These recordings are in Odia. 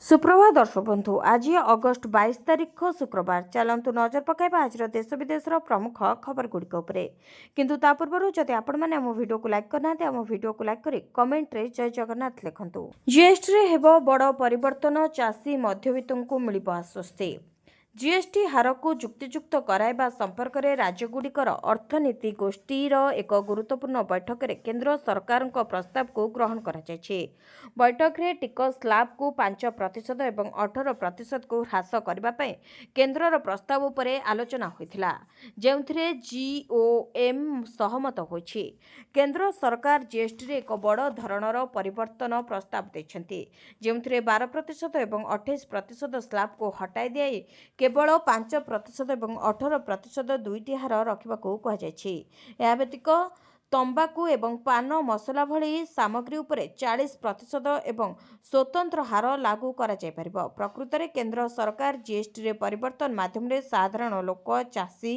सुप्रभात दर्शक बंधु। आज अगस्ट 22 तारिख शुक्रवार। चलतु नजर पकाइबा आज देश विदेशर प्रमुख खबर गुड़िक उपरे। किंतु ता पूर्व जदि आपण माने हम वीडियो को लाइक करना हम वीडियो को लाइक करी कमेंट रे जय जगन्नाथ लिखंतु। जीएसटी रे हेबो बड़ परिवर्तन, चाषी मध्यवित्तंकु मिलिबो आश्वस्ति। जीएसटी हार को जुक्तियुक्त कराइबा संपर्क में राज्यगुड़िकर अर्थनीति गोष्ठीर एक गुरुत्वपूर्ण बैठक में केंद्र सरकार प्रस्ताव को ग्रहण करा जायछि। बैठक में टिकस स्लैब को 5% एवं 18% को ह्रास करने केंद्रर प्रस्ताव उपरे आलोचना होइथिला, जेउथिरे जीओएम सहमत होइछि। केंद्र सरकार जीएसटी रे एक बड़ धरणर परिवर्तन प्रस्ताव दैछन्ति, जेउथिरे 12% एवं 28% स्लैब को हटाई दिए केवल 5% एवं 18% दुईटी हार रखिबाकू कुहाଯାଇଛି। ଏହା ବ୍ୟତୀତ तंबाकू एवं पान मसला भली सामग्री उपरे 40% एवं स्वतंत्र हार लागू करा जाय परिबो। प्रकृत में केंद्र सरकार जीएसटी रे परिवर्तन माध्यम रे साधारण लोक, चाषी,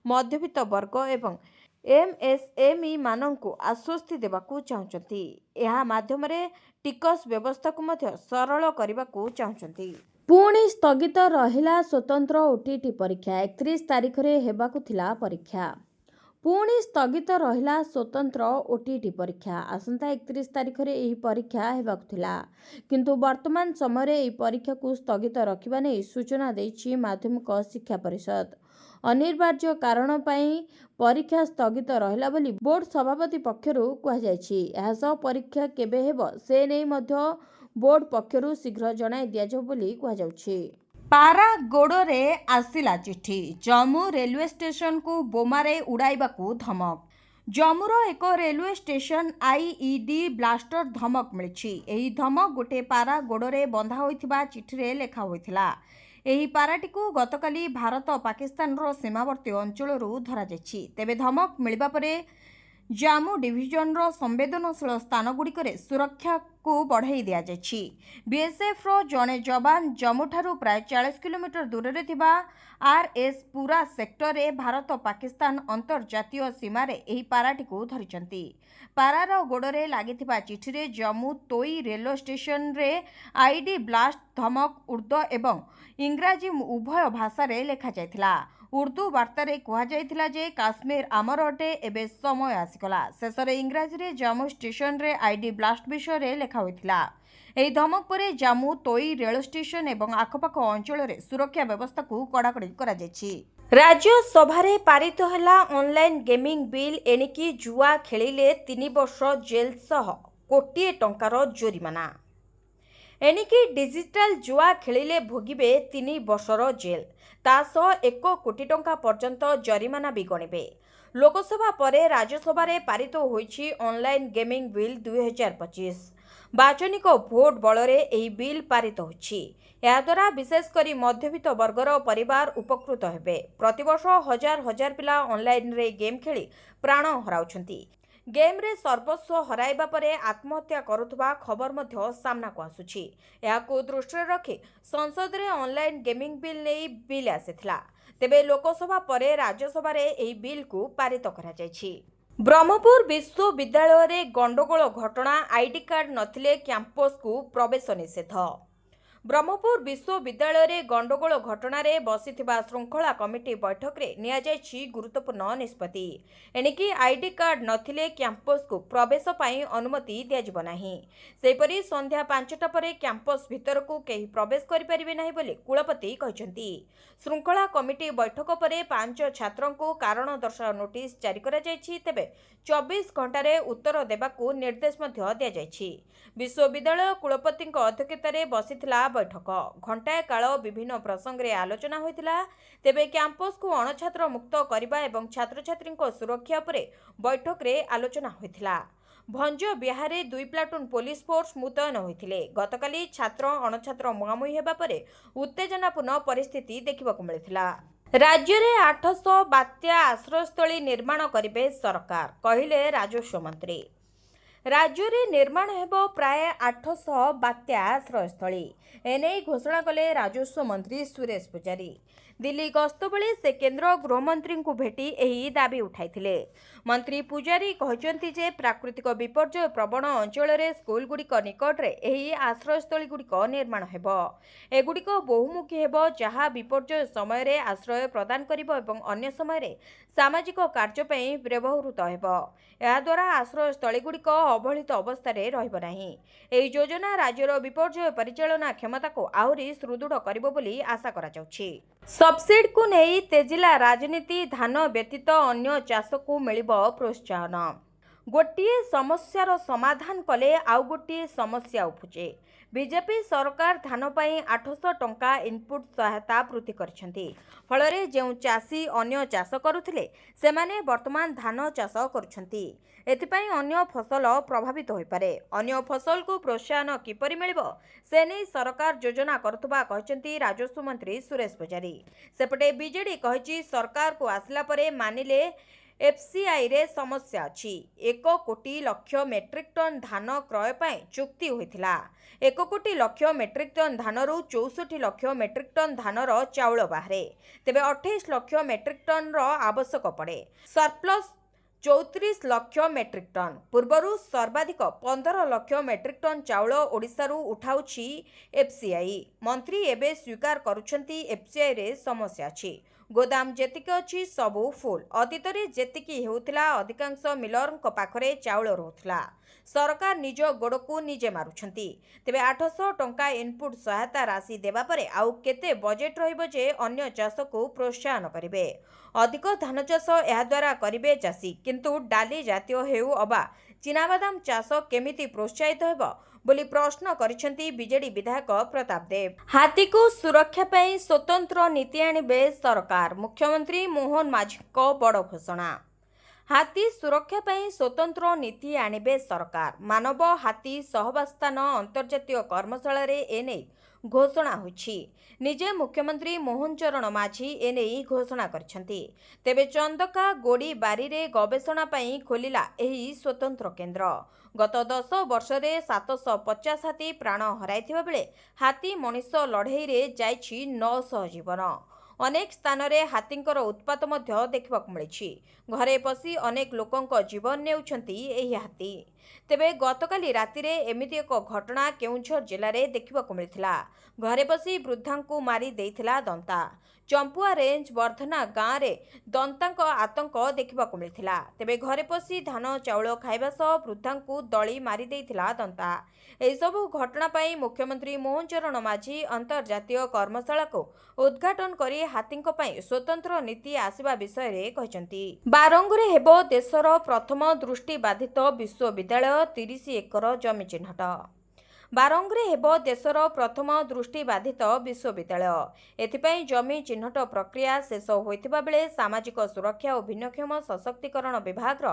मध्यवित्त वर्ग एवं एमएसएमई माननकू आश्वस्ति देबाकू चाहुचंती। ଏହା माध्यम रे टिकस व्यवस्था को मध्य सरल करबाकू चाहुचंती। पुणी स्थगित रहिला स्वतंत्र ओटीटी परीक्षा। 31 तारिख रे हेबाकू थिला परीक्षा। पुणी स्थगित रहिला स्वतंत्र ओटीटी परीक्षा। आसंता 31 तारिख रे एही परीक्षा हेबाकू थिला, किंतु वर्तमान समय रे एही परीक्षा को स्थगित रखिबा नै सूचना दैछि माध्यमिक शिक्षा परिषद। अनिवार्य कारण पई परीक्षा स्थगित रहिला बोली बोर्ड सभापति पक्षरु कुहा जायछि। एहा सह परीक्षा केबे हेबो से नै मध्य बोर्ड पक्षरु शीघ्र जणाई दिया जाउ बोली कुहा जाउछि। पारा गोड़े आसिला चिठी। जम्मू रेलवे स्टेशन को बोमारे उड़ाइबाकू धमक। जम्मूर एक रेलवे स्टेशन आईईडी ब्लास्टर धमक मिली। एही धमक गोटे पारा गोड़े बंधा होइथिबा चिठी लेखा होइथिला। एही पाराटी को गतकाली भारत पाकिस्तान सीमावर्ती अंचल धरा जायछि। तेबे धमक मिलिबा परे जम्मू डिविजन संवेदनशील स्थान गुड़िक सुरक्षा को बढ़ाई दि जायछि। बीएसएफ जड़े जवान जम्मू ठारू प्राय 40 किलोमीटर दूर में थिबा आरएस पुरा सेक्टर रे भारत पाकिस्तान अंतर्जातीय सीमार एही पाराटी को धरिचंती। पारार गोड़े लागिथिबा चिठी रे जम्मू तोई रेलवे स्टेशन रे आईडी ब्लास्ट धमक उर्दू एवं इंग्राजी उभय भाषा रे लेखा जायथिला। उर्दू वार्तारे कुहाଯାଇଥିଲା जे काश्मीर आमर अटे, एबे समय आसीगला। शेषरे इंग्राजी रे जम्मू स्टेशन रे आईडी ब्लास्ट विषय रे लेखा होइथिला। एही धमक परे जम्मू तोई रेल स्टेशन एवं आखपाख अंचल रे सुरक्षा व्यवस्था को कड़ाकड़ी करा जायछि। राज्यसभा रे पारित होला ऑनलाइन गेमिंग बिल। एणिकी जुआ खेलिले 3 वर्ष जेल सह कोटिए टंकार जोरिमाना। एणिकी डिजिटल जुआ खेलिले भोगिबे 3 वर्षर जेल, तासह 1 कोटी टंका पर्यंत जरिमाना भी गणिबे। लोकसभा परे राज्यसभा रे पारित होइछि ऑनलाइन गेमिंग बिल 2025। बाचनिक भोट बलरे एही बिल पारित होइछि। या द्वारा विशेषकर मध्यवित्त वर्गर परिवार उपकृत हेबे। प्रतिवर्ष हजार हजार पिला ऑनलाइन रे गेम खेली प्राण हराउछंती। गेम रे सर्वस्व हराइबा परे आत्महत्या करुथबा खबर मध्य सामना को आसुछि। याको दृष्टि रखी संसद रे ऑनलाइन गेमिंग बिल नै बिल आसिथिला। तेबे लोकसभा परे राज्यसभा रे एही बिल को पारित करा जायछि। ब्रह्मपुर विश्वविद्यालय रे गंडगोल घटना। आईडी कार्ड नथिले कैंपस को प्रवेश निषेध। ब्रह्मपुर विश्वविद्यालय रे गंडगोल घटना रे बसिथिबा श्रृंखला कमिटी बैठक रे निया जायछि गुरुत्वपूर्ण निष्पत्ति। एणिकी आईडी कार्ड नथिले कैंपस को प्रवेश पाई अनुमति दिया जिवो नाही। सेपरि संध्या 5टा परे कैंपस भीतर को केही प्रवेश करि परिबे नाही बोली कुलपति कहिसंती। श्रृंखला कमिटी बैठक परे 5 छात्रों को कारण दर्शाओ नोटिस जारी करा जायछि। तेबे 24 घंटा रे उत्तर देबाकू निर्देश मध्य दिया जायछि। विश्वविद्यालय कुलपति अध्यक्षता रे बसिथिला बैठक। घंटाए काल विभिन्न प्रसंग रे आलोचना होइथिला। तेबे कैंपस को अणछात्र मुक्त करबा एवं छात्र छात्री सुरक्षा पर बैठक रे आलोचना होइथिला। भंज बिहारे 2 प्लाटून पुलिस फोर्स मुतयन होइथिले। गतकाली छात्र अणछात्र मुहांमुही हेबा परे उत्तेजनापूर्ण परिस्थिति देखिबाकू मिलिथिला। राज्य रे 800 बात्या आश्रयस्थली निर्माण करिबे सरकार, कहिले राजस्व मंत्री। राज्य निर्माण हेब प्राय 800 बात्या आश्रयस्थली एने घोषणा कले राजस्व मंत्री सुरेश पुजारी। दिल्ली गस्त बेले से केंद्र गृहमंत्री को भेटी यही दाबी उठाई। मंत्री पुजारी कहते जे प्राकृतिक विपर्यय प्रवण अंचल स्कूलगुड़िक निकट में आश्रयस्थलीगुड़िक निर्माण हेब। एगुड़िक बहुमुखी हेब जहाँ विपर्यय समय आश्रय प्रदान करिब एवं अन्य समय सामाजिक कार्य व्यवहृत हेब। याद्वारा आश्रयस्थलीगुड़िक अवहेलित अवस्था रहिब नाही। एही योजना राज्यर विपर्यय परिचालना क्षमता को आहुरी सुदृढ़ करिब बोली आशा करा जाउछि। सब्सिडी को नहीं तेजिला राजनीति। धान व्यतीत अन्य चाष को मिलिब प्रोत्साहन। गोटे समस्यार समाधान कले आउ गोटे समस्या उपुजे। बीजेपी सरकार धान पाई 800 टंका इनपुट सहायता वृद्धि करछंती। फलरे जेउ चाषी अन्य चाष करुथिले सेमाने वर्तमान धान चाष करुछंती। एथिपाई अन्य फसल प्रभावित होई पारे। अन्य फसल को प्रोत्साहन किपरि मिलिब से नै सरकार योजना करतुबा कहचंती राजस्व मंत्री सुरेश पुजारी। सेपटे बीजेडी कहची सरकार को आसला परे मानिले एफसीआई रे समस्या अछि। 1 कोटी लक्ष मेट्रिक टन धान क्रय पाई चुक्ति होइथिला। 1 कोटी लक्ष मेट्रिक टन धानरू 64 लक्ष मेट्रिक टन धानर चाउल बाहरे। तेबे 28 लक्ष मेट्रिक टन रो आवश्यक पड़े। सरप्लस 34 लक्ष मेट्रिक टन। पूर्वरु सर्वाधिक 15 लक्ष मेट्रिक टन चाउल ओडिशारू उठाउछि एफसीआई। मंत्री एबे स्वीकार करुछंती एफसीआई रे समस्या अछि। गोदाम जेतिक अछि सबु फुल। अतीतरे जेतिकी हेउथिला अधिकांश मिलरक पाखरे चाउल रहुथिला। सरकार निज गोड़को निजे मारुछंती। तेबे 800 टंका इनपुट सहायता राशि देबा परे आउ केते बजेट रहिबो जे अन्य चाष को प्रोत्साहन करिवे। अधिक धान चाष एहा द्वारा करिवे चाषी, किंतु डाली जातीय हेउ अबा चिनाबादाम चाष केमिति प्रोत्साहित हेबो बोली प्रश्न करिसेंती बीजेडी विधायक प्रताप देव। हाथी को सुरक्षा पई स्वतंत्र नीति आनिबे सरकार। मुख्यमंत्री मोहन माझी को बड़ घोषणा। हाथी सुरक्षा पई स्वतंत्र नीति आनिबे सरकार। मानव हाथी सहबास्थान अंतर्जातीय कर्मशाला रे एने घोषणा होछि। निजे मुख्यमंत्री मोहन चरण माझी एने घोषणा करछंती। तेबे चंदका गोड़ी बारी रे गवेषणा पई खोलिला एही स्वतंत्र केंद्र। गत 10 वर्ष रे 750 हाथी प्राण हराइथिबा बेले हाथी मनीष लड़ाई रे जाइछि 900 जीवन। अनेक स्थान रे हाथींकर उत्पात मध्य देखिबाकु मिलिछि। घरे पसी अनेक लोकंक जीवन नेउछंती एही हाथी। तेबे गतकाली राति रे एमिति एक घटना केउंझर जिल्ला रे देखिबाकु मिलिथिला। घरे पसी वृद्धांकु मारी देइथिला दंता। चंपुआ रेंज वर्धना गाँव रे दंतांक आतंक देखिबाकु मिलिथिला। तेबे घरे पसी धान चाउल खाइबा सह वृद्धांकु दली मारी देइथिला दंता। एही सबु घटना पाई मुख्यमंत्री मोहन चरण माझी अंतर्जातीय कर्मशाला को उद्घाटन करी हाथींक पाई स्वतंत्र नीति आसिबा विषय रे कहचंती। बारंगरे हेबो देशर प्रथम दृष्टिबाधित विश्वविद्यालय। 30 एकर जमी चिन्हट। बारंगरे हेबो देशर प्रथम दृष्टिबाधित विश्वविद्यालय। एथिपाई जमी चिन्हट प्रक्रिया शेष होइथिबा बेले सामाजिक सुरक्षा और भिन्नक्षम सशक्तिकरण विभाग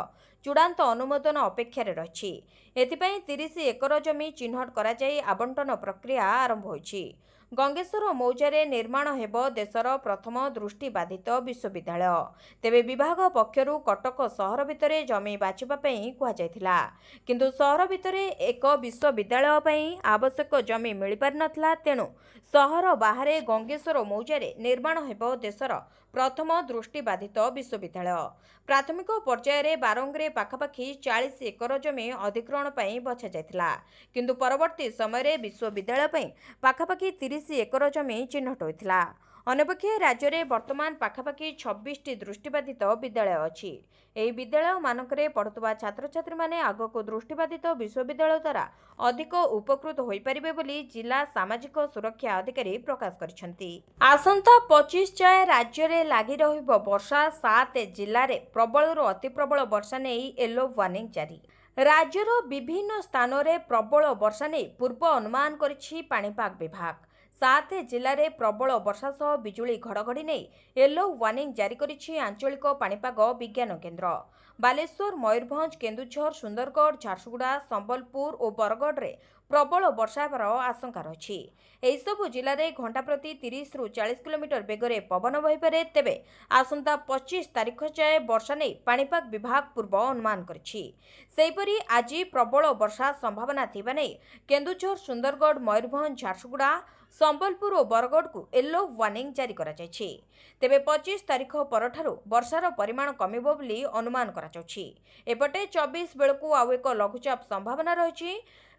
चूड़ांत अनुमोदन अपेक्षार रही। एथिपाई 30 एकर जमी चिन्हट करा जाई आवंटन प्रक्रिया आरंभ होइछि। गंगेश्वर मौजारे निर्माण हेबो देशर प्रथम दृष्टिबाधित विश्वविद्यालय। तेबे विभाग पक्षरु कटक सहर भितरे जमी बाछिबा पई कुहा जायथिला, किंतु सहर भितरे एक विश्वविद्यालय पई आवश्यक जमी मिलि पार नथला। तेणु सहर बाहरे गंगेश्वर मौजारे निर्माण हेबो देशर प्रथम दृष्टिबाधित विश्वविद्यालय। प्राथमिक पर्यायर बारंगरे पाखापाखि 40 एकर जमी अधिग्रहण पई बछा जायथिला, किंतु परवर्ती समय विश्वविद्यालय पई पाखापाखि 30 एकर जमी चिन्हट होइथिला। अन्यपक्षे राज्य में वर्तमान पाखापाखि 26टी दृष्टिबाधित विद्यालय अछि। एही विद्यालय मानकरे पढ़ुवा छात्र छात्री माने आगको दृष्टिबाधित विश्वविद्यालय द्वारा अधिक उपकृत होई परिबे बोली जिला सामाजिक सुरक्षा अधिकारी प्रकाश करिसेंती। आसंता 25 जाए राज्य में लागि रहिबो वर्षा। 7 जिल्ला रे प्रबलरु अति प्रबल वर्षा नै येलो वार्निंग जारी। राज्यर विभिन्न स्थान में प्रबल वर्षा नै पूर्व अनुमान करिछि पाणीपाग विभाग। 7 जिले में प्रबल वर्षा सह बिजुली घड़घड़ी नहीं येलो वार्निंग जारी करिछि आंचलिक पाणीपाग विज्ञान केन्द्र। बालेश्वर, मयूरभंज, केन्दुझर, सुंदरगढ़, झारसुगुड़ा, संबलपुर और बरगढ़ रे ପ୍ରବଳ ବର୍ଷା ହେବାର ଆଶଙ୍କା ରହିଛି। ଏହିସବୁ ଜିଲ୍ଲାରେ ଘଣ୍ଟା ପ୍ରତି 30ରୁ 40 କିଲୋମିଟର ବେଗରେ ପବନ ବହିପାରେ। ତେବେ ଆସନ୍ତା 25 ତାରିଖ ଯାଏଁ ବର୍ଷା ନେଇ ପାଣିପାଗ ବିଭାଗ ପୂର୍ବ ଅନୁମାନ କରିଛି। ସେହିପରି ଆଜି ପ୍ରବଳ ବର୍ଷା ସମ୍ଭାବନା ଥିବା ନେଇ କେନ୍ଦୁଝର, ସୁନ୍ଦରଗଡ଼, ମୟୂରଭଞ୍ଜ, ଝାରସୁଗୁଡ଼ା, ସମ୍ବଲପୁର ଓ ବରଗଡ଼କୁ ୟେଲୋ ୱାର୍ଣ୍ଣିଂ ଜାରି କରାଯାଇଛି। ତେବେ 25 ତାରିଖ ପରଠାରୁ ବର୍ଷାର ପରିମାଣ କମିବ ବୋଲି ଅନୁମାନ କରାଯାଉଛି। ଏପଟେ 24 ବେଳକୁ ଆଉ ଏକ ଲଘୁଚାପ ସମ୍ଭାବନା ରହିଛି।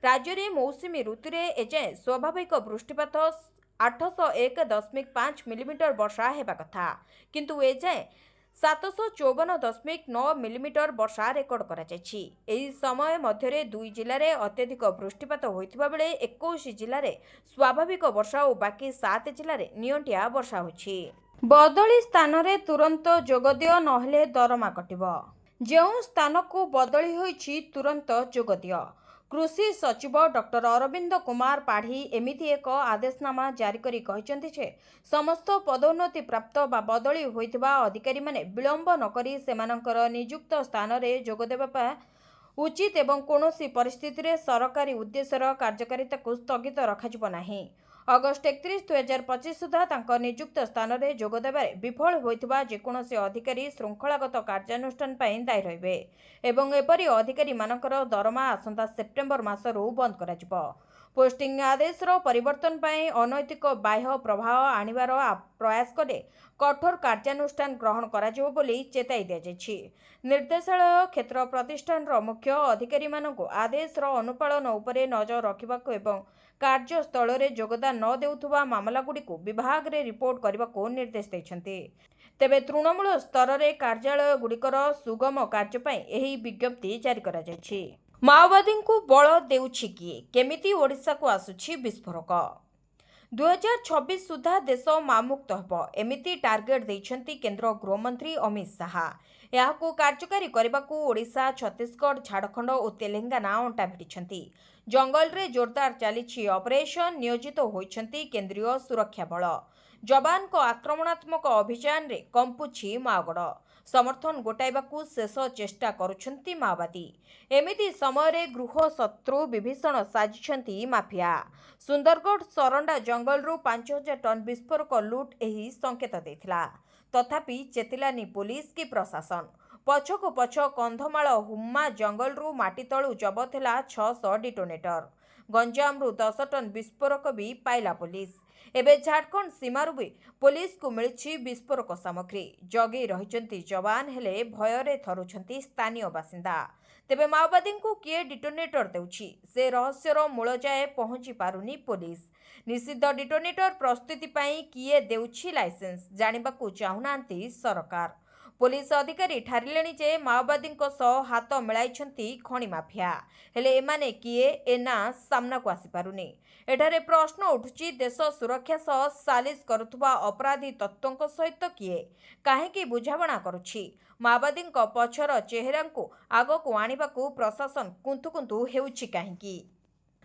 ରାଜ୍ୟରେ ମୌସୁମୀ ଋତୁରେ ଏଯାଏଁ ସ୍ୱାଭାବିକ ବୃଷ୍ଟିପାତ 801.5 ମିଲିମିଟର ବର୍ଷା ହେବା କଥା, କିନ୍ତୁ ଏଯାଏଁ 754.9 ମିଲିମିଟର ବର୍ଷା ରେକର୍ଡ କରାଯାଇଛି। ଏହି ସମୟ ମଧ୍ୟରେ 2 ଜିଲ୍ଲାରେ ଅତ୍ୟଧିକ ବୃଷ୍ଟିପାତ ହୋଇଥିବା ବେଳେ 21 ଜିଲ୍ଲାରେ ସ୍ୱାଭାବିକ ବର୍ଷା ଓ ବାକି 7 ଜିଲ୍ଲାରେ ନିଅଣ୍ଟିଆ ବର୍ଷା ହୋଇଛି। ବଦଳି ସ୍ଥାନରେ ତୁରନ୍ତ ଯୋଗଦିଅ, ନହେଲେ ଦରମା କଟିବ। ଯେଉଁ ସ୍ଥାନକୁ ବଦଳି ହୋଇଛି ତୁରନ୍ତ ଯୋଗଦିଅ। କୃଷି ସଚିବ ଡକ୍ଟର ଅରବିନ୍ଦ କୁମାର ପାଢ଼ୀ ଏମିତି ଏକ ଆଦେଶନାମା ଜାରି କରି କହିଛନ୍ତି ଯେ ସମସ୍ତ ପଦୋନ୍ନତି ପ୍ରାପ୍ତ ବା ବଦଳି ହୋଇଥିବା ଅଧିକାରୀମାନେ ବିଳମ୍ବ ନକରି ସେମାନଙ୍କର ନିଯୁକ୍ତ ସ୍ଥାନରେ ଯୋଗ ଦେବା ଉଚିତ ଏବଂ କୌଣସି ପରିସ୍ଥିତିରେ ସରକାରୀ ଉଦ୍ଦେଶ୍ୟର କାର୍ଯ୍ୟକାରିତାକୁ ସ୍ଥଗିତ ରଖାଯିବ ନାହିଁ। ଅଗଷ୍ଟ 31, 2025 ସୁଦ୍ଧା ତାଙ୍କ ନିଯୁକ୍ତ ସ୍ଥାନରେ ଯୋଗ ଦେବାରେ ବିଫଳ ହୋଇଥିବା ଯେକୌଣସି ଅଧିକାରୀ ଶୃଙ୍ଖଳାଗତ କାର୍ଯ୍ୟାନୁଷ୍ଠାନ ପାଇଁ ଦାୟୀ ରହିବେ ଏବଂ ଏପରି ଅଧିକାରୀମାନଙ୍କର ଦରମା ଆସନ୍ତା ସେପ୍ଟେମ୍ବର ମାସରୁ ବନ୍ଦ କରାଯିବ। ପୋଷ୍ଟିଂ ଆଦେଶର ପରିବର୍ତ୍ତନ ପାଇଁ ଅନୈତିକ ବାହ୍ୟ ପ୍ରଭାବ ଆଣିବାର ପ୍ରୟାସ କଲେ କଠୋର କାର୍ଯ୍ୟାନୁଷ୍ଠାନ ଗ୍ରହଣ କରାଯିବ ବୋଲି ଚେତାଇ ଦିଆଯାଇଛି। ନିର୍ଦ୍ଦେଶାଳୟ କ୍ଷେତ୍ର ପ୍ରତିଷ୍ଠାନର ମୁଖ୍ୟ ଅଧିକାରୀମାନଙ୍କୁ ଆଦେଶର ଅନୁପାଳନ ଉପରେ ନଜର ରଖିବାକୁ ଏବଂ କାର୍ଯ୍ୟସ୍ଥଳରେ ଯୋଗଦାନ ନ ଦେଉଥିବା ମାମଲାଗୁଡ଼ିକୁ ବିଭାଗରେ ରିପୋର୍ଟ କରିବାକୁ ନିର୍ଦ୍ଦେଶ ଦେଇଛନ୍ତି। ତେବେ ତୃଣମୂଳ ସ୍ତରରେ କାର୍ଯ୍ୟାଳୟଗୁଡ଼ିକର ସୁଗମ କାର୍ଯ୍ୟ ପାଇଁ ଏହି ବିଜ୍ଞପ୍ତି ଜାରି କରାଯାଇଛି। ମାଓବାଦୀଙ୍କୁ ବଳ ଦେଉଛି କିଏ? କେମିତି ଓଡ଼ିଶାକୁ ଆସୁଛି ବିସ୍ଫୋରକ? 2026 ସୁଦ୍ଧା ଦେଶ ମାଓମୁକ୍ତ ହେବ, ଏମିତି ଟାର୍ଗେଟ ଦେଇଛନ୍ତି କେନ୍ଦ୍ର ଗୃହମନ୍ତ୍ରୀ ଅମିତ ଶାହା। ଏହାକୁ କାର୍ଯ୍ୟକାରୀ କରିବାକୁ ଓଡ଼ିଶା, ଛତିଶଗଡ଼, ଝାଡ଼ଖଣ୍ଡ ଓ ତେଲେଙ୍ଗାନା ଅଣ୍ଟା ଭିଡ଼ିଛନ୍ତି। ଜଙ୍ଗଲରେ ଜୋରଦାର ଚାଲିଛି ଅପରେସନ। ନିୟୋଜିତ ହୋଇଛନ୍ତି କେନ୍ଦ୍ରୀୟ ସୁରକ୍ଷା ବଳ। ଯବାନଙ୍କ ଆକ୍ରମଣାତ୍ମକ ଅଭିଯାନରେ କମ୍ପୁଛି ମାଓଗଡ଼। ସମର୍ଥନ ଗୋଟାଇବାକୁ ଶେଷ ଚେଷ୍ଟା କରୁଛନ୍ତି ମାଓବାଦୀ। ଏମିତି ସମୟରେ ଗୃହ ଶତ୍ରୁ ବିଭୀଷଣ ସାଜିଛନ୍ତି ମାଫିଆ। ସୁନ୍ଦରଗଡ଼ ସରଣ୍ଡା ଜଙ୍ଗଲରୁ 5000 ଟନ୍ ବିସ୍ଫୋରକ ଲୁଟ୍ ଏହି ସଂକେତ ଦେଇଥିଲା। ତଥାପି ଚେତିଲାନି ପୋଲିସ କି ପ୍ରଶାସନ। ପଛକୁ ପଛ କନ୍ଧମାଳ ହୁମ୍ମା ଜଙ୍ଗଲରୁ ମାଟି ତଳୁ ଜବତ ହେଲା 600 ଡିଟୋନେଟର। ଗଞ୍ଜାମରୁ 10 ଟନ୍ ବିସ୍ଫୋରକ ବି ପାଇଲା ପୋଲିସ। ଏବେ ଝାଡ଼ଖଣ୍ଡ ସୀମାରୁ ବି ପୋଲିସକୁ ମିଳିଛି ବିସ୍ଫୋରକ ସାମଗ୍ରୀ। ଜଗି ରହିଛନ୍ତି ଯବାନ, ହେଲେ ଭୟରେ ଥରୁଛନ୍ତି ସ୍ଥାନୀୟ ବାସିନ୍ଦା। ତେବେ ମାଓବାଦୀଙ୍କୁ କିଏ ଡିଟୋନେଟର ଦେଉଛି, ସେ ରହସ୍ୟର ମୂଳ ଯାଏ ପହଞ୍ଚି ପାରୁନି ପୋଲିସ। ନିଷିଦ୍ଧ ଡିଟୋନେଟର ପ୍ରସ୍ତୁତି ପାଇଁ କିଏ ଦେଉଛି ଲାଇସେନ୍ସ, ଜାଣିବାକୁ ଚାହୁଁନାହାନ୍ତି ସରକାର। ପୋଲିସ ଅଧିକାରୀ ଠାରିଲେଣି ଯେ ମାଓବାଦୀଙ୍କ ସହ ହାତ ମିଳାଇଛନ୍ତି ଖଣି ମାଫିଆ, ହେଲେ ଏମାନେ କିଏ ଏ ନାଁ ସାମ୍ନାକୁ ଆସିପାରୁନି। ଏଠାରେ ପ୍ରଶ୍ନ ଉଠୁଛି, ଦେଶ ସୁରକ୍ଷା ସହ ସାଲିସ କରୁଥିବା ଅପରାଧୀ ତତ୍ତ୍ୱଙ୍କ ସହିତ କିଏ କାହିଁକି ବୁଝାମଣା କରୁଛି? ମାଓବାଦୀଙ୍କ ପଛର ଚେହେରାଙ୍କୁ ଆଗକୁ ଆଣିବାକୁ ପ୍ରଶାସନ କୁନ୍ତୁ କୁନ୍ତୁ ହେଉଛି କାହିଁକି?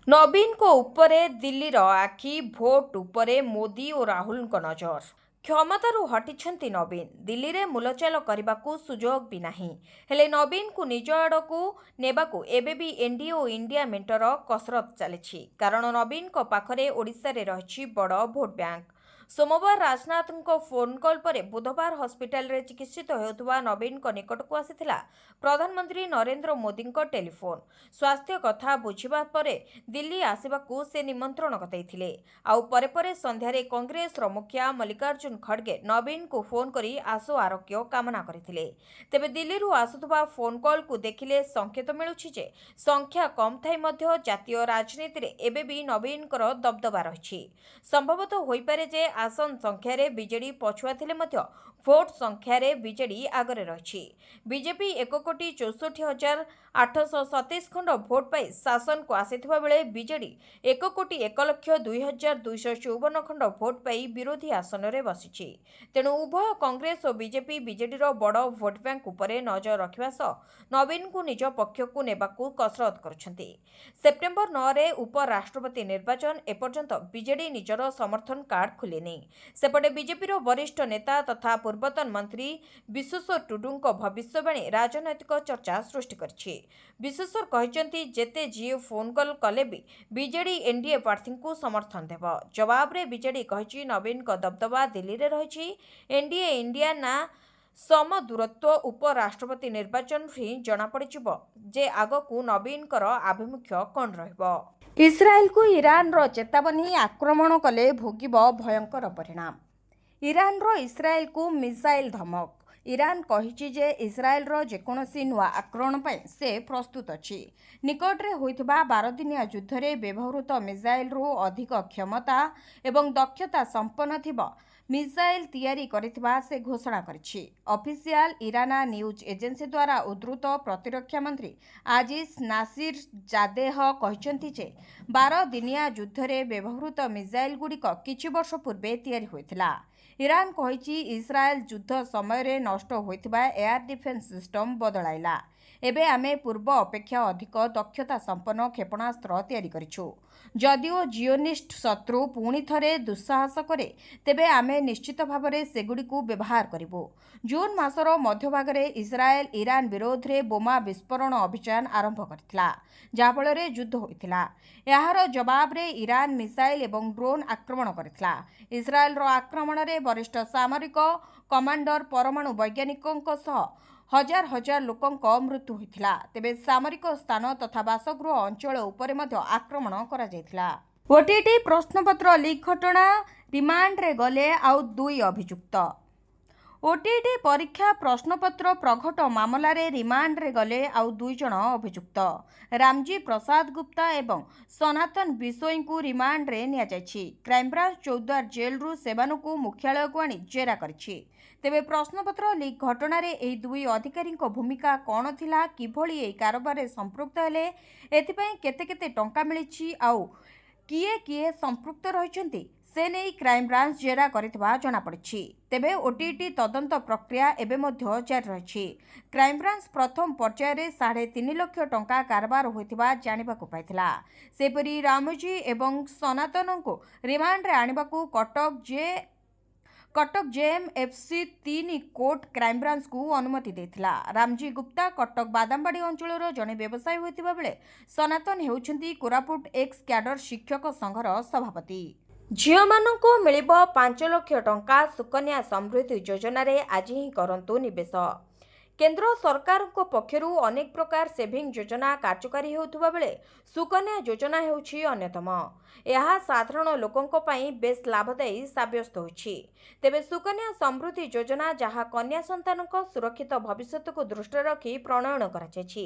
ନବୀନଙ୍କ ଉପରେ ଦିଲ୍ଲୀର ଆଖି, ଭୋଟ ଉପରେ ମୋଦି ଓ ରାହୁଲଙ୍କ ନଜର। କ୍ଷମତାରୁ ହଟିଛନ୍ତି ନବୀନ। ଦିଲ୍ଲୀରେ ମୂଲଚାଲ କରିବାକୁ ସୁଯୋଗ ବି ନାହିଁ। ହେଲେ ନବୀନଙ୍କୁ ନିଜ ଆଡ଼କୁ ନେବାକୁ ଏବେ ବି ଏନ୍ଡିଏ ଓ ଇଣ୍ଡିଆ ମେଣ୍ଟର କସରତ ଚାଲିଛି। କାରଣ ନବୀନଙ୍କ ପାଖରେ ଓଡ଼ିଶାରେ ରହିଛି ବଡ଼ ଭୋଟ ବ୍ୟାଙ୍କ। ସୋମବାର ରାଜନାଥଙ୍କ ଫୋନ୍ କଲ୍ ପରେ ବୁଧବାର ହସ୍ପିଟାଲରେ ଚିକିତ୍ସିତ ହେଉଥିବା ନବୀନଙ୍କ ନିକଟକୁ ଆସିଥିଲା ପ୍ରଧାନମନ୍ତ୍ରୀ ନରେନ୍ଦ୍ର ମୋଦିଙ୍କ ଟେଲିଫୋନ୍। ସ୍ୱାସ୍ଥ୍ୟ କଥା ବୁଝିବା ପରେ ଦିଲ୍ଲୀ ଆସିବାକୁ ସେ ନିମନ୍ତ୍ରଣ ଦେଇଥିଲେ। ଆଉ ପରେ ପରେ ସନ୍ଧ୍ୟାରେ କଂଗ୍ରେସର ମୁଖିଆ ମଲ୍ଲିକାର୍ଜୁନ ଖଡ଼ଗେ ନବୀନଙ୍କୁ ଫୋନ୍ କରି ଆଶୁ ଆରୋଗ୍ୟ କାମନା କରିଥିଲେ। ତେବେ ଦିଲ୍ଲୀରୁ ଆସୁଥିବା ଫୋନ୍ କଲ୍କୁ ଦେଖିଲେ ସଂକେତ ମିଳୁଛି ଯେ ସଂଖ୍ୟା କମ୍ ଥାଇ ମଧ୍ୟ ଜାତୀୟ ରାଜନୀତିରେ ଏବେ ବି ନବୀନଙ୍କର ଦବଦବା ରହିଛି। ସମ୍ଭବତଃ ହୋଇପାରେ ଯେ ଆସନ ସଂଖ୍ୟାରେ ବିଜେଡି ପଛୁଆ ଥିଲେ ମଧ୍ୟ ଭୋଟ ସଂଖ୍ୟାରେ ବିଜେଡି ଆଗରେ ରହିଛି। ବିଜେପି 1,64,827 ଖଣ୍ଡ ଭୋଟ ପାଇ ଶାସନକୁ ଆସିଥିବା ବେଳେ ବିଜେଡି 1,01,02,254 ଖଣ୍ଡ ଭୋଟ ପାଇ ବିରୋଧୀ ଆସନରେ ବସିଛି। ତେଣୁ ଉଭୟ କଂଗ୍ରେସ ଓ ବିଜେପି ବିଜେଡିର ବଡ଼ ଭୋଟ ବ୍ୟାଙ୍କ ଉପରେ ନଜର ରଖିବା ସହ ନବୀନଙ୍କୁ ନିଜ ପକ୍ଷକୁ ନେବାକୁ କସରତ କରୁଛନ୍ତି। ସେପ୍ଟେମ୍ବର 9ରେ ଉପରାଷ୍ଟ୍ରପତି ନିର୍ବାଚନ। ଏପର୍ଯ୍ୟନ୍ତ ବିଜେଡି ନିଜର ସମର୍ଥନ କାର୍ଡ ଖୋଲିନି। ହେବନି। ସେପଟେ ବିଜେପିର ବରିଷ୍ଠ ନେତା ତଥା ପୂର୍ବତନ ମନ୍ତ୍ରୀ ବିଶ୍ୱେଶ୍ୱର ଟୁଡୁଙ୍କ ଭବିଷ୍ୟବାଣୀ ରାଜନୈତିକ ଚର୍ଚ୍ଚା ସୃଷ୍ଟି କରିଛି। ବିଶ୍ୱେଶ୍ୱର କହିଛନ୍ତି, ଯେତେ ଯିଏ ଫୋନ୍ କଲ୍ କଲେ ବି ବିଜେଡି ଏନ୍ଡିଏ ପ୍ରାର୍ଥୀଙ୍କୁ ସମର୍ଥନ ଦେବ। ଜବାବରେ ବିଜେଡି କହିଛି, ନବୀନଙ୍କ ଦବଦବା ଦିଲ୍ଲୀରେ ରହିଛି। ଏନ୍ଡିଏ ଇଣ୍ଡିଆ ନା ସମଦୂରତ୍ୱ ଉପରାଷ୍ଟ୍ରପତି ନିର୍ବାଚନରୁ ହିଁ ଜଣାପଡ଼ିଯିବ ଯେ ଆଗକୁ ନବୀନଙ୍କର ଆଭିମୁଖ୍ୟ କ'ଣ ରହିବ। ଇସ୍ରାଏଲକୁ ଇରାନର ଚେତାବନୀ, ଆକ୍ରମଣ କଲେ ଭୋଗିବ ଭୟଙ୍କର ପରିଣାମ। ଇରାନର ଇସ୍ରାଏଲକୁ ମିସାଇଲ ଧମକ। ଇରାନ କହିଛି ଯେ ଇସ୍ରାଏଲର ଯେକୌଣସି ନୂଆ ଆକ୍ରମଣ ପାଇଁ ସେ ପ୍ରସ୍ତୁତ ଅଛି। ନିକଟରେ ହୋଇଥିବା 12 ଦିନିଆ ଯୁଦ୍ଧରେ ବ୍ୟବହୃତ ମିସାଇଲରୁ ଅଧିକ କ୍ଷମତା ଏବଂ ଦକ୍ଷତା ସମ୍ପନ୍ନ ଥିବା ମିସାଇଲ ତିଆରି କରିଥିବା ସେ ଘୋଷଣା କରିଛି। ଅଫିସିଆଲ ଇରାନା ନ୍ୟୁଜ୍ ଏଜେନ୍ସି ଦ୍ୱାରା ଉଦ୍ଧୃତ ପ୍ରତିରକ୍ଷା ମନ୍ତ୍ରୀ আজিজ ନାସିର ଜାଦେହ କହିଛନ୍ତି ଯେ 12 ଦିନିଆ ଯୁଦ୍ଧରେ ବ୍ୟବହୃତ ମିସାଇଲଗୁଡ଼ିକ କିଛି ବର୍ଷ ପୂର୍ବେ ତିଆରି ହୋଇଥିଲା। ଇରାନ କହିଛି, ଇସ୍ରାଏଲ ଯୁଦ୍ଧ ସମୟରେ ନଷ୍ଟ ହୋଇଥିବା ଏୟାର ଡିଫେନ୍ସ ସିଷ୍ଟମ ବଦଳାଇଲା। ଏବେ ଆମେ ପୂର୍ବ ଅପେକ୍ଷା ଅଧିକ ଦକ୍ଷତା ସମ୍ପନ୍ନ କ୍ଷେପଣାସ୍ତ୍ର ତିଆରି କରିଛୁ। ଯଦିଓ ଜିଓନିଷ୍ଟ ଶତ୍ରୁ ପୁଣି ଥରେ ଦୁଃସାହସ କରେ, ତେବେ ଆମେ ନିଶ୍ଚିତ ଭାବରେ ସେଗୁଡ଼ିକୁ ବ୍ୟବହାର କରିବୁ। ଜୁନ୍ ମାସର ମଧ୍ୟଭାଗରେ ଇସ୍ରାଏଲ ଇରାନ ବିରୋଧରେ ବୋମା ବିସ୍ଫୋରଣ ଅଭିଯାନ ଆରମ୍ଭ କରିଥିଲା, ଯାହାଫଳରେ ଯୁଦ୍ଧ ହୋଇଥିଲା। ଏହାର ଜବାବରେ ଇରାନ ମିସାଇଲ ଏବଂ ଡ୍ରୋନ୍ ଆକ୍ରମଣ କରିଥିଲା। ଇସ୍ରାଏଲର ଆକ୍ରମଣରେ ବରିଷ୍ଠ ସାମରିକ କମାଣ୍ଡର, ପରମାଣୁ ବୈଜ୍ଞାନିକଙ୍କ ସହ ହଜାର ହଜାର ଲୋକଙ୍କ ମୃତ୍ୟୁ ହୋଇଥିଲା। ତେବେ ସାମରିକ ସ୍ଥାନ ତଥା ବାସଗୃହ ଅଞ୍ଚଳ ଉପରେ ମଧ୍ୟ ଆକ୍ରମଣ କରାଯାଇଥିଲା। ଓଟିଟି ପ୍ରଶ୍ନପତ୍ର ଲିକ୍ ଘଟଣା, ରିମାଣ୍ଡରେ ଗଲେ ଆଉ 2 ଅଭିଯୁକ୍ତ। ଓଟିଟି ପରୀକ୍ଷା ପ୍ରଶ୍ନପତ୍ର ପ୍ରଘଟ ମାମଲାରେ ରିମାଣ୍ଡରେ ଗଲେ ଆଉ 2 ଜଣ ଅଭିଯୁକ୍ତ। ରାମଜୀ ପ୍ରସାଦ ଗୁପ୍ତା ଏବଂ ସନାତନ ବିଶୋୟୀଙ୍କୁ ରିମାଣ୍ଡରେ ନିଆଯାଇଛି। କ୍ରାଇମବ୍ରାଞ୍ଚ ଚୌଦ୍ୱାର ଜେଲରୁ ସେମାନଙ୍କୁ ମୁଖ୍ୟାଳୟକୁ ଆଣି ଜେରା କରିଛି। ତେବେ ପ୍ରଶ୍ନପତ୍ର ଲିକ୍ ଘଟଣାରେ ଏହି 2 ଅଧିକାରୀଙ୍କ ଭୂମିକା କ'ଣ ଥିଲା, କିଭଳି ଏହି କାରବାରରେ ସମ୍ପୃକ୍ତ ହେଲେ, ଏଥିପାଇଁ କେତେ କେତେ ଟଙ୍କା ମିଳିଛି, ଆଉ କିଏ କିଏ ସମ୍ପୃକ୍ତ ରହିଛନ୍ତି, ସେ ନେଇ କ୍ରାଇମବ୍ରାଞ୍ଚ ଜେରା କରିଥିବା ଜଣାପଡ଼ିଛି। ତେବେ ଓଟିଟି ତଦନ୍ତ ପ୍ରକ୍ରିୟା ଏବେ ମଧ୍ୟ ଜାରି ରହିଛି। କ୍ରାଇମବ୍ରାଞ୍ଚ ପ୍ରଥମ ପର୍ଯ୍ୟାୟରେ 3.5 ଲକ୍ଷ ଟଙ୍କା କାରବାର ହୋଇଥିବା ଜାଣିବାକୁ ପାଇଥିଲା। ସେହିପରି ରାମଜୀ ଏବଂ ସନାତନଙ୍କୁ ରିମାଣ୍ଡରେ ଆଣିବାକୁ କଟକ ଜେଏମ୍ଏଫ୍ସି 3 କୋର୍ଟ କ୍ରାଇମବ୍ରାଞ୍ଚକୁ ଅନୁମତି ଦେଇଥିଲା। ରାମଜୀ ଗୁପ୍ତା କଟକ ବାଦାମବାଡ଼ି ଅଞ୍ଚଳର ଜଣେ ବ୍ୟବସାୟୀ ହୋଇଥିବା ବେଳେ ସନାତନ ହେଉଛନ୍ତି କୋରାପୁଟ ଏକ୍ସ କ୍ୟାଡର ଶିକ୍ଷକ ସଂଘର ସଭାପତି। ଝିଅମାନଙ୍କୁ ମିଳିବ 5 ଲକ୍ଷ ଟଙ୍କା ସୁକନ୍ୟା ସମୃଦ୍ଧି ଯୋଜନାରେ ଆଜି ହିଁ କରନ୍ତୁ ନିବେଶ। କେନ୍ଦ୍ର ସରକାରଙ୍କ ପକ୍ଷରୁ ଅନେକ ପ୍ରକାର ସେଭିଂ ଯୋଜନା କାର୍ଯ୍ୟକାରୀ ହେଉଥିବା ବେଳେ ସୁକନ୍ୟା ଯୋଜନା ହେଉଛି ଅନ୍ୟତମ। ଏହା ସାଧାରଣ ଲୋକଙ୍କ ପାଇଁ ବେଶ୍ ଲାଭଦାୟୀ ସାବ୍ୟସ୍ତ ହୋଇଛି। ତେବେ ସୁକନ୍ୟା ସମୃଦ୍ଧି ଯୋଜନା, ଯାହା କନ୍ୟା ସନ୍ତାନଙ୍କ ସୁରକ୍ଷିତ ଭବିଷ୍ୟତକୁ ଦୃଷ୍ଟିରେ ରଖି ପ୍ରଣୟନ କରାଯାଇଛି।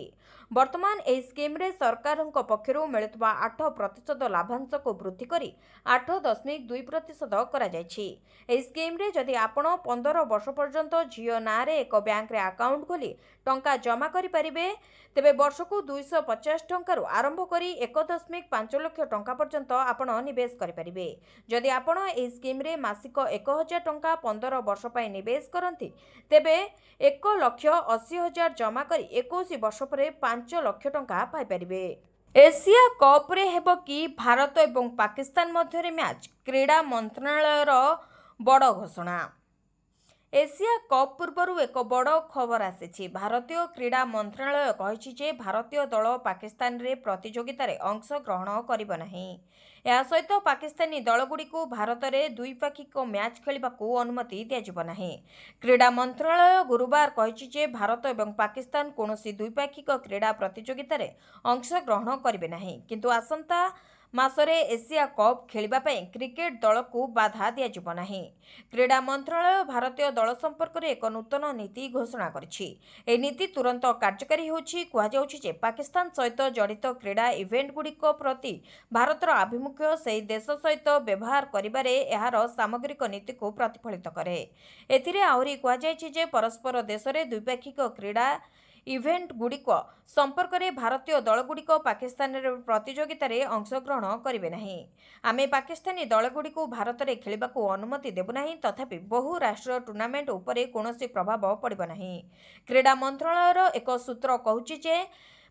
ବର୍ତ୍ତମାନ ଏହି ସ୍କିମ୍ରେ ସରକାରଙ୍କ ପକ୍ଷରୁ ମିଳୁଥିବା 8% ଲାଭାଂଶକୁ ବୃଦ୍ଧି କରି 8.2% କରାଯାଇଛି। ଏହି ସ୍କିମ୍ରେ ଯଦି ଆପଣ 15 ବର୍ଷ ପର୍ଯ୍ୟନ୍ତ ଝିଅ ନାଁରେ ଏକ ବ୍ୟାଙ୍କରେ ଆକାଉଣ୍ଟ ଖୋଲି ଟଙ୍କା ଜମା କରିପାରିବେ, ତେବେ ବର୍ଷକୁ 250 ଟଙ୍କାରୁ ଆରମ୍ଭ କରି 1.5 ଲକ୍ଷ ଟଙ୍କା ପର୍ଯ୍ୟନ୍ତ ଆପଣ ନିବେଶ କରିପାରିବେ। ଯଦି ଆପଣ ଏହି ସ୍କିମ୍ରେ ମାସିକ 1000 ଟଙ୍କା 15 ବର୍ଷ ପାଇଁ ନିବେଶ କରନ୍ତି, ତେବେ 1,80,000 ଜମା କରି 21 ବର୍ଷ ପରେ 5 ଲକ୍ଷ ଟଙ୍କା ପାଇପାରିବେ। ଏସିଆ କପ୍ରେ ହେବ କି ଭାରତ ଏବଂ ପାକିସ୍ତାନ ମଧ୍ୟରେ ମ୍ୟାଚ୍? କ୍ରୀଡ଼ା ମନ୍ତ୍ରଣାଳୟର ବଡ଼ ଘୋଷଣା। ଏସିଆ କପ୍ ପୂର୍ବରୁ ଏକ ବଡ଼ ଖବର ଆସିଛି। ଭାରତୀୟ କ୍ରୀଡ଼ା ମନ୍ତ୍ରଣାଳୟ କହିଛି ଯେ ଭାରତୀୟ ଦଳ ପାକିସ୍ତାନରେ ପ୍ରତିଯୋଗିତାରେ ଅଂଶଗ୍ରହଣ କରିବ ନାହିଁ। ଏହା ସହିତ ପାକିସ୍ତାନୀ ଦଳଗୁଡ଼ିକୁ ଭାରତରେ ଦ୍ୱିପାକ୍ଷିକ ମ୍ୟାଚ୍ ଖେଳିବାକୁ ଅନୁମତି ଦିଆଯିବ ନାହିଁ। କ୍ରୀଡ଼ା ମନ୍ତ୍ରଣାଳୟ ଗୁରୁବାର କହିଛି ଯେ ଭାରତ ଏବଂ ପାକିସ୍ତାନ କୌଣସି ଦ୍ୱିପାକ୍ଷିକ କ୍ରୀଡ଼ା ପ୍ରତିଯୋଗିତାରେ ଅଂଶଗ୍ରହଣ କରିବେ ନାହିଁ, କିନ୍ତୁ ଆସନ୍ତା ମାସରେ ଏସିଆ କପ୍ ଖେଳିବା ପାଇଁ କ୍ରିକେଟ ଦଳକୁ ବାଧା ଦିଆଯିବ ନାହିଁ। କ୍ରୀଡ଼ା ମନ୍ତ୍ରଣାଳୟ ଭାରତୀୟ ଦଳ ସମ୍ପର୍କରେ ଏକ ନୂତନ ନୀତି ଘୋଷଣା କରିଛି। ଏହି ନୀତି ତୁରନ୍ତ କାର୍ଯ୍ୟକାରୀ ହେଉଛି। କୁହାଯାଉଛି ଯେ ପାକିସ୍ତାନ ସହିତ ଜଡ଼ିତ କ୍ରୀଡ଼ା ଇଭେଣ୍ଟଗୁଡ଼ିକ ପ୍ରତି ଭାରତର ଆଭିମୁଖ୍ୟ ସେହି ଦେଶ ସହିତ ବ୍ୟବହାର କରିବାରେ ଏହାର ସାମଗ୍ରିକ ନୀତିକୁ ପ୍ରତିଫଳିତ କରେ। ଏଥିରେ ଆହୁରି କୁହାଯାଇଛି ଯେ ପରସ୍ପର ଦେଶରେ ଦ୍ୱିପାକ୍ଷିକ କ୍ରୀଡ଼ା ଇଭେଣ୍ଟଗୁଡ଼ିକ ସମ୍ପର୍କରେ ଭାରତୀୟ ଦଳଗୁଡ଼ିକ ପାକିସ୍ତାନରେ ପ୍ରତିଯୋଗିତାରେ ଅଂଶଗ୍ରହଣ କରିବେ ନାହିଁ। ଆମେ ପାକିସ୍ତାନୀ ଦଳଗୁଡ଼ିକୁ ଭାରତରେ ଖେଳିବାକୁ ଅନୁମତି ଦେବୁ ନାହିଁ, ତଥାପି ବହୁ ରାଷ୍ଟ୍ରୀୟ ଟୁର୍ଣ୍ଣାମେଣ୍ଟ ଉପରେ କୌଣସି ପ୍ରଭାବ ପଡ଼ିବ ନାହିଁ। କ୍ରୀଡ଼ା ମନ୍ତ୍ରଣାଳୟର ଏକ ସୂତ୍ର କହୁଛି ଯେ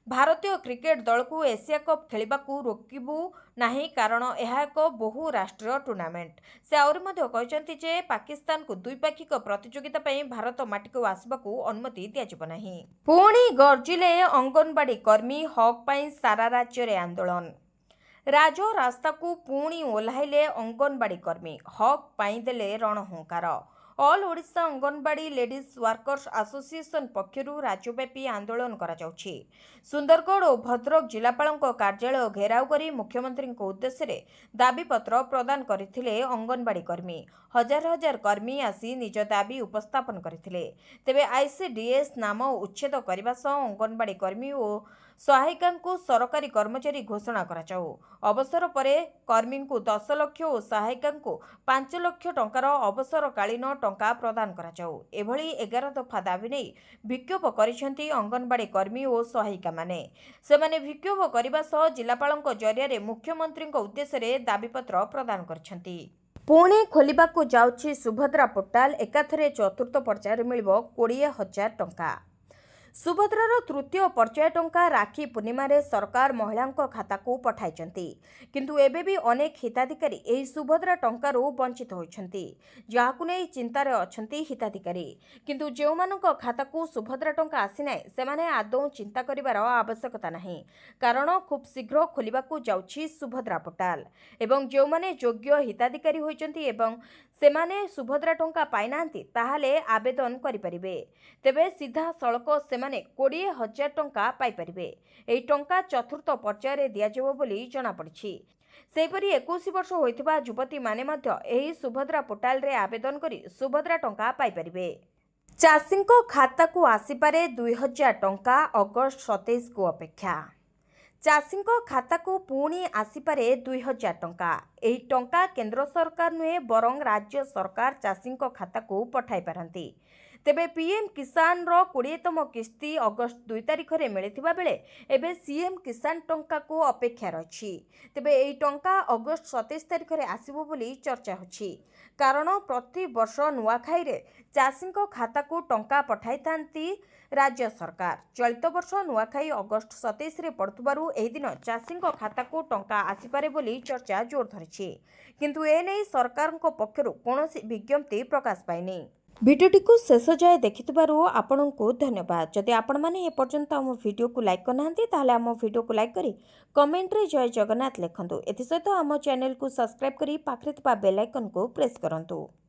ଭାରତୀୟ କ୍ରିକେଟ ଦଳକୁ ଏସିଆ କପ୍ ଖେଳିବାକୁ ରୋକିବୁ ନାହିଁ କାରଣ ଏହା ଏକ ବହୁ ରାଷ୍ଟ୍ରୀୟ ଟୁର୍ଣ୍ଣାମେଣ୍ଟ। ସେ ଆହୁରି ମଧ୍ୟ କହିଛନ୍ତି ଯେ ପାକିସ୍ତାନକୁ ଦ୍ୱିପାକ୍ଷିକ ପ୍ରତିଯୋଗିତା ପାଇଁ ଭାରତ ମାଟିକୁ ଆସିବାକୁ ଅନୁମତି ଦିଆଯିବ ନାହିଁ। ପୁଣି ଗର୍ଜିଲେ ଅଙ୍ଗନବାଡି କର୍ମୀ, ହକ୍ ପାଇଁ ସାରା ରାଜ୍ୟରେ ଆନ୍ଦୋଳନ। ରାଜରାସ୍ତାକୁ ପୁଣି ଓହ୍ଲାଇଲେ ଅଙ୍ଗନବାଡି କର୍ମୀ, ହକ୍ ପାଇଁ ଦେଲେ ରଣହୁଙ୍କାର। All Odisha anganwadi ladies workers association ପକ୍ଷରୁ ରାଜ୍ୟବ୍ୟାପୀ ଆନ୍ଦୋଳନ କରାଯାଉଛି। ସୁନ୍ଦରଗଡ଼ ଓ ଭଦ୍ରକ ଜିଲ୍ଲାପାଳଙ୍କ କାର୍ଯ୍ୟାଳୟ ଘେରାଉ କରି ମୁଖ୍ୟମନ୍ତ୍ରୀଙ୍କ ଉଦ୍ଦେଶ୍ୟରେ ଦାବିପତ୍ର ପ୍ରଦାନ କରିଥିଲେ ଅଙ୍ଗନବାଡି କର୍ମୀ। ହଜାର ହଜାର କର୍ମୀ ଆସି ନିଜ ଦାବି ଉପସ୍ଥାପନ କରିଥିଲେ। ତେବେ ଆଇସିଡିଏସ୍ ନାମ ଉଚ୍ଛେଦ କରିବା ସହ ଅଙ୍ଗନବାଡି କର୍ମୀ ଓ ସହାୟିକାଙ୍କୁ ସରକାରୀ କର୍ମଚାରୀ ଘୋଷଣା କରାଯାଉ। ଅବସର ପରେ କର୍ମୀଙ୍କୁ 10 ଲକ୍ଷ ଓ ସହାୟିକାଙ୍କୁ 5 ଲକ୍ଷ ଟଙ୍କାର ଅବସରକାଳୀନ ଟଙ୍କା ପ୍ରଦାନ କରାଯାଉ। ଏଭଳି 11 ଦଫା ଦାବି ନେଇ ବିକ୍ଷୋଭ କରିଛନ୍ତି ଅଙ୍ଗନବାଡି କର୍ମୀ ଓ ସହାୟିକାମାନେ। ସେମାନେ ବିକ୍ଷୋଭ କରିବା ସହ ଜିଲ୍ଲାପାଳଙ୍କ ଜରିଆରେ ମୁଖ୍ୟମନ୍ତ୍ରୀଙ୍କ ଉଦ୍ଦେଶ୍ୟରେ ଦାବିପତ୍ର ପ୍ରଦାନ କରିଛନ୍ତି। ପୁଣି ଖୋଲିବାକୁ ଯାଉଛି ସୁଭଦ୍ରା ପୋର୍ଟାଲ, ଏକାଥରେ ଚତୁର୍ଥ ପର୍ଯ୍ୟାୟରେ ମିଳିବ 20,000 ଟଙ୍କା। ସୁଭଦ୍ରାର ତୃତୀୟ ପର୍ଯ୍ୟାୟ ଟଙ୍କା ରାକ୍ଷୀ ପୂର୍ଣ୍ଣିମାରେ ସରକାର ମହିଳାଙ୍କ ଖାତାକୁ ପଠାଇଛନ୍ତି। କିନ୍ତୁ ଏବେ ବି ଅନେକ ହିତାଧିକାରୀ ଏହି ସୁଭଦ୍ରା ଟଙ୍କାରୁ ବଞ୍ଚିତ ହୋଇଛନ୍ତି, ଯାହାକୁ ନେଇ ଚିନ୍ତାରେ ଅଛନ୍ତି ହିତାଧିକାରୀ। କିନ୍ତୁ ଯେଉଁମାନଙ୍କ ଖାତାକୁ ସୁଭଦ୍ରା ଟଙ୍କା ଆସିନାହିଁ ସେମାନେ ଆଦୌ ଚିନ୍ତା କରିବାର ଆବଶ୍ୟକତା ନାହିଁ, କାରଣ ଖୁବ୍ ଶୀଘ୍ର ଖୋଲିବାକୁ ଯାଉଛି ସୁଭଦ୍ରା ପୋର୍ଟାଲ। ଏବଂ ଯେଉଁମାନେ ଯୋଗ୍ୟ ହିତାଧିକାରୀ ହୋଇଛନ୍ତି ଏବଂ ସେମାନେ ସୁଭଦ୍ରା ଟଙ୍କା ପାଇନାହାନ୍ତି ତାହେଲେ ଆବେଦନ କରିପାରିବେ। ତେବେ ସିଧାସଳଖ ସେମାନେ 20,000 ଟଙ୍କା ପାଇପାରିବେ। ଏହି ଟଙ୍କା ଚତୁର୍ଥ ପର୍ଯ୍ୟାୟରେ ଦିଆଯିବ ବୋଲି ଜଣାପଡ଼ିଛି। ସେହିପରି 21 ବର୍ଷ ହୋଇଥିବା ଯୁବତୀମାନେ ମଧ୍ୟ ଏହି ସୁଭଦ୍ରା ପୋର୍ଟାଲରେ ଆବେଦନ କରି ସୁଭଦ୍ରା ଟଙ୍କା ପାଇପାରିବେ। ଚାଷୀଙ୍କ ଖାତାକୁ ଆସିପାରେ 2,000 ଟଙ୍କା, ଅଗଷ୍ଟ 27କୁ ଅପେକ୍ଷା। ଚାଷୀଙ୍କ ଖାତାକୁ ପୁଣି ଆସିପାରେ 2,000 ଟଙ୍କା। ଏହି ଟଙ୍କା କେନ୍ଦ୍ର ସରକାର ନୁହେଁ ବରଂ ରାଜ୍ୟ ସରକାର ଚାଷୀଙ୍କ ଖାତାକୁ ପଠାଇ ପାରନ୍ତି। ତେବେ ପିଏମ୍ କିଷାନର 20ତମ କିସ୍ତି ଅଗଷ୍ଟ 2 ତାରିଖରେ ମିଳିଥିବା ବେଳେ ଏବେ ସିଏମ୍ କିଷାନ ଟଙ୍କାକୁ ଅପେକ୍ଷା ରହିଛି। ତେବେ ଏହି ଟଙ୍କା ଅଗଷ୍ଟ 27 ତାରିଖରେ ଆସିବ ବୋଲି ଚର୍ଚ୍ଚା ହେଉଛି। କାରଣ ପ୍ରତିବର୍ଷ ନୂଆଖାଇରେ ଚାଷୀଙ୍କ ଖାତାକୁ ଟଙ୍କା ପଠାଇଥାନ୍ତି ରାଜ୍ୟ ସରକାର। ଚଳିତ ବର୍ଷ ନୂଆଖାଇ ଅଗଷ୍ଟ 27ରେ ପଡ଼ୁଥିବାରୁ ଏହି ଦିନ ଚାଷୀଙ୍କ ଖାତାକୁ ଟଙ୍କା ଆସିପାରେ ବୋଲି ଚର୍ଚ୍ଚା ଜୋର ଧରିଛି। କିନ୍ତୁ ଏନେଇ ସରକାରଙ୍କ ପକ୍ଷରୁ କୌଣସି ବିଜ୍ଞପ୍ତି ପ୍ରକାଶ ପାଇନି। ଭିଡ଼ିଓଟିକୁ ଶେଷ ଯାଏ ଦେଖିଥିବାରୁ ଆପଣଙ୍କୁ ଧନ୍ୟବାଦ। ଯଦି ଆପଣମାନେ ଏପର୍ଯ୍ୟନ୍ତ ଆମ ଭିଡ଼ିଓକୁ ଲାଇକ୍ କରିନାହାନ୍ତି ତାହେଲେ ଆମ ଭିଡ଼ିଓକୁ ଲାଇକ୍ କରି କମେଣ୍ଟରେ ଜୟ ଜଗନ୍ନାଥ ଲେଖନ୍ତୁ। ଏଥିସହିତ ଆମ ଚ୍ୟାନେଲକୁ ସବସ୍କ୍ରାଇବ୍ କରି ପାଖରେ ଥିବା ବେଲ୍ ଆଇକନ୍କୁ ପ୍ରେସ୍ କରନ୍ତୁ।